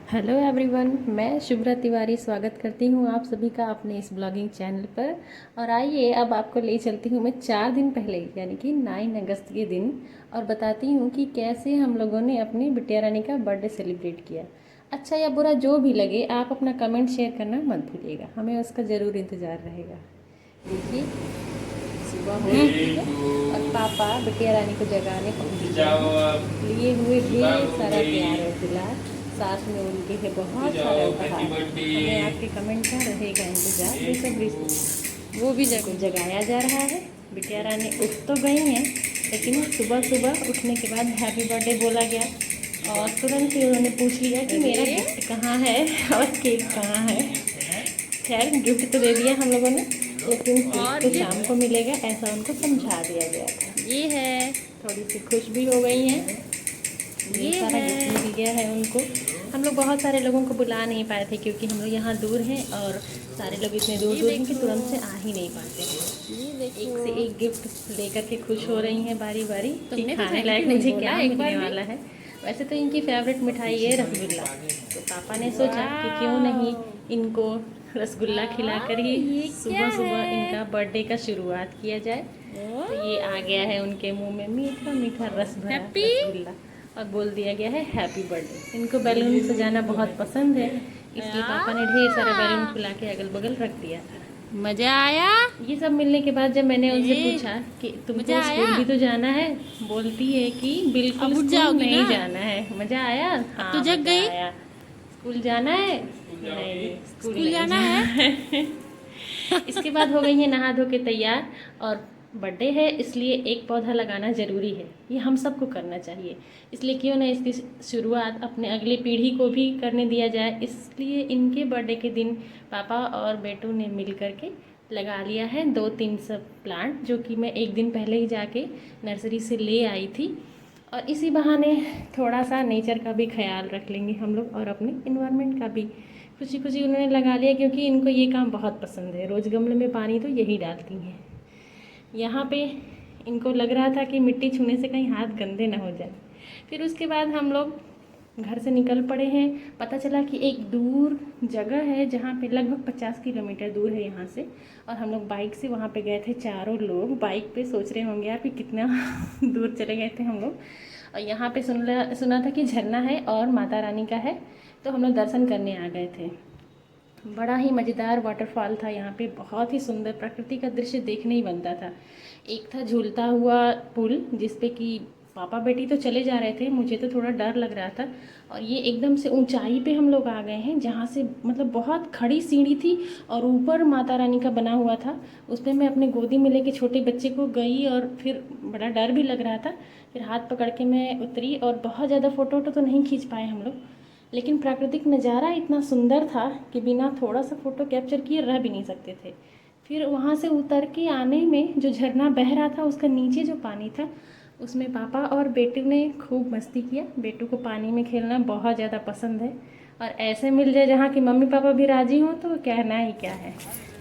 Hello everyone, मैं शुभ्रा तिवारी स्वागत करती हूँ आप सभी का अपने इस ब्लॉगिंग चैनल पर। और आइए अब आपको ले चलती हूँ मैं 4 दिन पहले यानी कि 9 अगस्त के दिन, और बताती हूँ कि कैसे हम लोगों ने अपनी बिटिया रानी का बर्थडे सेलिब्रेट किया। अच्छा या बुरा जो भी लगे, आप अपना कमेंट शेयर करना मत भूलिएगा, हमें उसका ज़रूर इंतज़ार रहेगा। देखिए, सुबह हो चुकी है और पापा बिटिया रानी को जगाने पहुँच गए हैं, लिए हुए ढेर सारा प्यार और दुलार, साथ में उनके है बहुत सारा उपहार। हमें आपके कमेंट का रहेगा इंतजार बेसब्री से। वो भी जगाया जा रहा है। बिटिया रानी उठ तो गई हैं, लेकिन सुबह सुबह उठने के बाद हैप्पी बर्थडे बोला गया और तुरंत ही उन्होंने पूछ लिया कि मेरा गिफ्ट कहाँ है और केक कहाँ है। खैर, गिफ्ट तो दे दिया हम लोगों ने, लेकिन केक तो शाम को मिलेगा ऐसा उनको समझा दिया गया था। ये है, थोड़ी सी खुश भी हो गई हैं। ये सारा गिफ्ट मिल गया है उनको। हम लोग बहुत सारे लोगों को बुला नहीं पाए थे क्योंकि हम लोग यहाँ दूर हैं और सारे लोग इतने दूर दूर हैं कि तुरंत से आ ही नहीं पाते हैं। एक से एक गिफ्ट लेकर के खुश हो रही हैं बारी बारी। तुमने खाने लायक मुझे क्या मिलने वाला है। वैसे तो इनकी फेवरेट मिठाई है रसगुल्ला, तो पापा ने सोचा कि क्यों नहीं इनको रसगुल्ला खिलाकर ही सुबह सुबह इनका बर्थडे का शुरुआत किया जाए। तो ये आ गया है उनके मुंह में मीठा मीठा रस भरा रसगुल्ला और बोल दिया गया है हैप्पी बर्थडे। इनको बैलून सजाना बहुत पसंद है, इसलिए पापा ने ढेर सारा बैलून फुला के अगल बगल रख दिया था। मजा आया। ये सब मिलने के बाद जब मैंने उनसे पूछा कि तुमको स्कूल भी तो जाना है, बोलती है कि बिल्कुल स्कूल नहीं जाना है। मजा आया? हाँ, तो जग गई। स्कूल जाना है? नहीं, स्कूल जाना है। इसके बाद हो गई है नहा धो के तैयार, और बर्थडे है इसलिए एक पौधा लगाना ज़रूरी है, ये हम सबको करना चाहिए। इसलिए क्यों ना इसकी शुरुआत अपने अगले पीढ़ी को भी करने दिया जाए। इसलिए इनके बर्थडे के दिन पापा और बेटू ने मिल कर के लगा लिया है 2-3 सब प्लांट, जो कि मैं एक दिन पहले ही जाके नर्सरी से ले आई थी। और इसी बहाने थोड़ा सा नेचर का भी ख्याल रख लेंगे हम लोग और अपने इन्वायरमेंट का भी। खुशी खुशी उन्होंने लगा लिया क्योंकि इनको ये काम बहुत पसंद है। रोज़ गमले में पानी तो यही डालती हैं। यहाँ पे इनको लग रहा था कि मिट्टी छूने से कहीं हाथ गंदे ना हो जाए। फिर उसके बाद हम लोग घर से निकल पड़े हैं। पता चला कि एक दूर जगह है जहाँ पे लगभग 50 किलोमीटर दूर है यहाँ से, और हम लोग बाइक से वहाँ पे गए थे। चारों लोग बाइक पे। सोच रहे होंगे आप कि कितना दूर चले गए थे हम लोग। और यहाँ पे सुना था कि झरना है और माता रानी का है, तो हम लोग दर्शन करने आ गए थे। बड़ा ही मज़ेदार वाटरफॉल था यहाँ पे, बहुत ही सुंदर प्रकृति का दृश्य देखने ही बनता था। एक था झूलता हुआ पुल जिस पे कि पापा बेटी तो चले जा रहे थे, मुझे तो थोड़ा डर लग रहा था। और ये एकदम से ऊंचाई पे हम लोग आ गए हैं जहाँ से मतलब बहुत खड़ी सीढ़ी थी और ऊपर माता रानी का बना हुआ था। उस पर मैं अपने गोदी में लेके छोटे बच्चे को गई और फिर बड़ा डर भी लग रहा था। फिर हाथ पकड़ के मैं उतरी और बहुत ज़्यादा फ़ोटो तो नहीं खींच पाए हम लोग, लेकिन प्राकृतिक नज़ारा इतना सुंदर था कि बिना थोड़ा सा फ़ोटो कैप्चर किए रह भी नहीं सकते थे। फिर वहाँ से उतर के आने में जो झरना बह रहा था उसका नीचे जो पानी था उसमें पापा और बेटू ने खूब मस्ती किया। बेटू को पानी में खेलना बहुत ज़्यादा पसंद है, और ऐसे मिल जाए जहाँ की मम्मी पापा भी राज़ी हों तो कहना ही क्या है।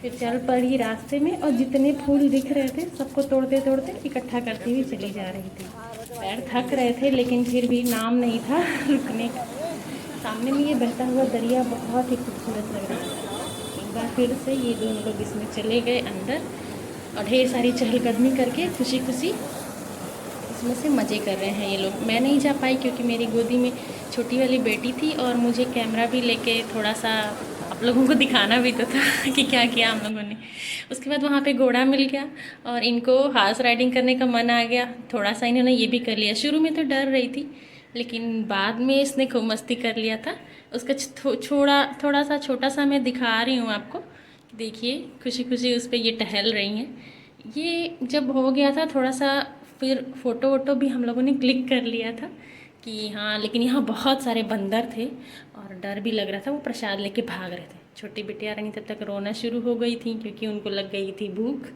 फिर चल पड़ी रास्ते में और जितने फूल दिख रहे थे सबको तोड़ते तोड़ते इकट्ठा करती हुई चली जा रही थी। पैर थक रहे थे लेकिन फिर भी नाम नहीं था रुकने का। सामने में ये बहता हुआ दरिया बहुत ही खूबसूरत लग रहा था। एक बार फिर से ये दोनों लोग इसमें चले गए अंदर और ढेर सारी चहलकदमी करके खुशी खुशी इसमें से मज़े कर रहे हैं ये लोग। मैं नहीं जा पाई क्योंकि मेरी गोदी में छोटी वाली बेटी थी और मुझे कैमरा भी लेके थोड़ा सा आप लोगों को दिखाना भी तो था कि क्या किया हम लोगों ने। उसके बाद वहाँ पे घोड़ा मिल गया और इनको हॉर्स राइडिंग करने का मन आ गया। थोड़ा सा इन्होंने ये भी कर लिया। शुरू में तो डर रही थी लेकिन बाद में इसने खूब मस्ती कर लिया था। उसका थोड़ा सा छोटा सा मैं दिखा रही हूँ आपको। देखिए, खुशी खुशी उस पर ये टहल रही हैं। ये जब हो गया था थोड़ा सा, फिर फ़ोटो वोटो भी हम लोगों ने क्लिक कर लिया था कि हाँ। लेकिन यहाँ बहुत सारे बंदर थे और डर भी लग रहा था। वो प्रसाद लेके भाग रहे थे। छोटी बिटिया रानी तब तक रोना शुरू हो गई थी क्योंकि उनको लग गई थी भूख।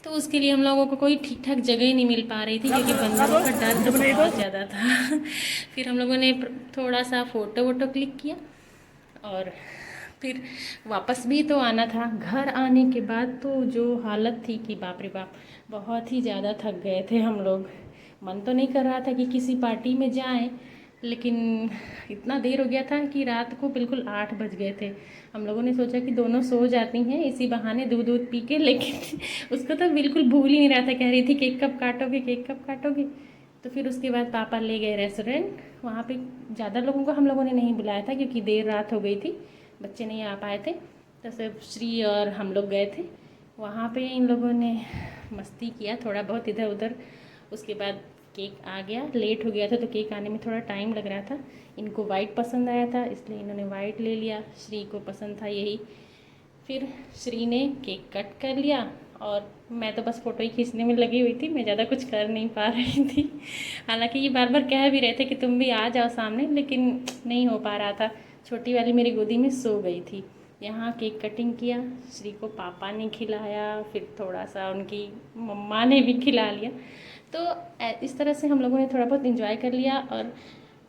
तो उसके लिए हम लोगों को कोई ठीक ठाक जगह ही नहीं मिल पा रही थी क्योंकि बंदरों का डर तो बहुत ज़्यादा था। फिर हम लोगों ने थोड़ा सा फ़ोटो वोटो क्लिक किया और फिर वापस भी तो आना था। घर आने के बाद तो जो हालत थी कि बाप रे बाप, बहुत ही ज़्यादा थक गए थे हम लोग। मन तो नहीं कर रहा था कि किसी पार्टी में जाएं, लेकिन इतना देर हो गया था कि रात को बिल्कुल 8 बज गए थे। हम लोगों ने सोचा कि दोनों सो जाती हैं इसी बहाने दूध दूध पी के, लेकिन उसको तो बिल्कुल भूल ही नहीं रहा था, कह रही थी केक कब काटोगे, केक कब काटोगे। तो फिर उसके बाद पापा ले गए रेस्टोरेंट। वहाँ पे ज़्यादा लोगों को हम लोगों ने नहीं बुलाया था क्योंकि देर रात हो गई थी, बच्चे नहीं आ पाए थे। तो सिर्फ श्री और हम लोग गए थे। वहाँ पे इन लोगों ने मस्ती किया थोड़ा बहुत इधर उधर। उसके बाद केक आ गया, लेट हो गया था तो केक आने में थोड़ा टाइम लग रहा था। इनको वाइट पसंद आया था इसलिए इन्होंने वाइट ले लिया, श्री को पसंद था यही। फिर श्री ने केक कट कर लिया और मैं तो बस फ़ोटो ही खींचने में लगी हुई थी, मैं ज़्यादा कुछ कर नहीं पा रही थी। हालांकि ये बार बार कह भी रहे थे कि तुम भी आ जाओ सामने, लेकिन नहीं हो पा रहा था, छोटी वाली मेरी गोदी में सो गई थी। यहाँ केक कटिंग किया, श्री को पापा ने खिलाया, फिर थोड़ा सा उनकी मम्मा ने भी खिला लिया। तो इस तरह से हम लोगों ने थोड़ा बहुत इन्जॉय कर लिया और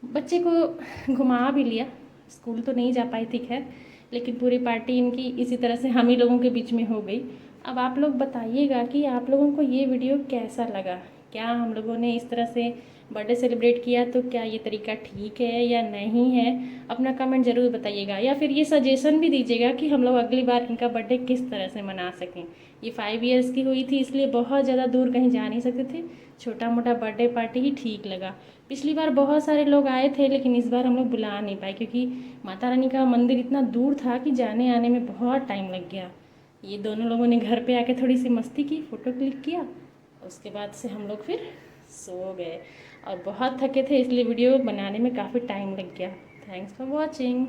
बच्चे को घुमा भी लिया। स्कूल तो नहीं जा पाई थी खैर, लेकिन पूरी पार्टी इनकी इसी तरह से हम ही लोगों के बीच में हो गई। अब आप लोग बताइएगा कि आप लोगों को ये वीडियो कैसा लगा, क्या हम लोगों ने इस तरह से बर्थडे सेलिब्रेट किया तो क्या ये तरीका ठीक है या नहीं है, अपना कमेंट ज़रूर बताइएगा। या फिर ये सजेशन भी दीजिएगा कि हम लोग अगली बार इनका बर्थडे किस तरह से मना सकें। ये 5 इयर्स की हुई थी इसलिए बहुत ज़्यादा दूर कहीं जा नहीं सकते थे, छोटा मोटा बर्थडे पार्टी ही ठीक लगा। पिछली बार बहुत सारे लोग आए थे लेकिन इस बार हम लोग बुला नहीं पाए क्योंकि माता रानी का मंदिर इतना दूर था कि जाने आने में बहुत टाइम लग गया। ये दोनों लोगों ने घर पे आके थोड़ी सी मस्ती की, फ़ोटो क्लिक किया, उसके बाद से हम लोग फिर सो गए और बहुत थके थे इसलिए वीडियो बनाने में काफ़ी टाइम लग गया। Thanks for watching.